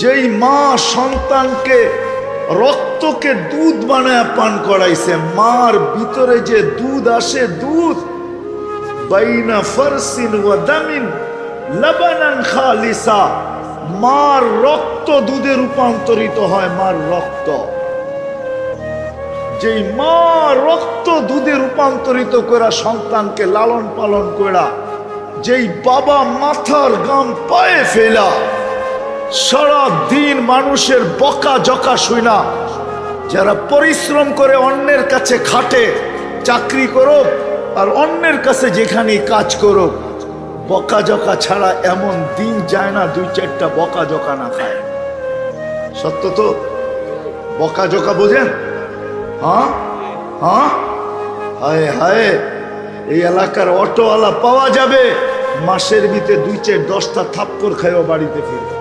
যেই মা সন্তানকে রক্তকে দুধ বানায় পান করাইছে, মার ভিতরে যে দুধ আসে, দুধ বাইনা ফারসিন ওয়া দামিন লাবানান খালিসা, মার রক্ত দুধে রূপান্তরিত হয়। মার রক্ত, যেই মা রক্ত দুধে রূপান্তরিত করে সন্তানকে লালন পালন করা, যেই বাবা মাথার গাম পায়ে ফেলা সারা দিন মানুষের বকা জকা শুনা, যারা পরিশ্রম করে অন্যের কাছে খাটে, চাকরি করো আর অন্যের কাছে যেখানে কাজ করো, বকা জকা ছাড়া এমন দিন যায় না দুই চারটা বকা জকা না খায়। সত্য তো? বকা জকা বোঝেন? হ্যাঁ হ্যাঁ, হায় হায়, এই এলাকার অটোওয়ালা পাওয়া যাবে মাসের ভিতরে 2-4-10টা থাপ্পড় খাইও বাড়িতে ফিরবে।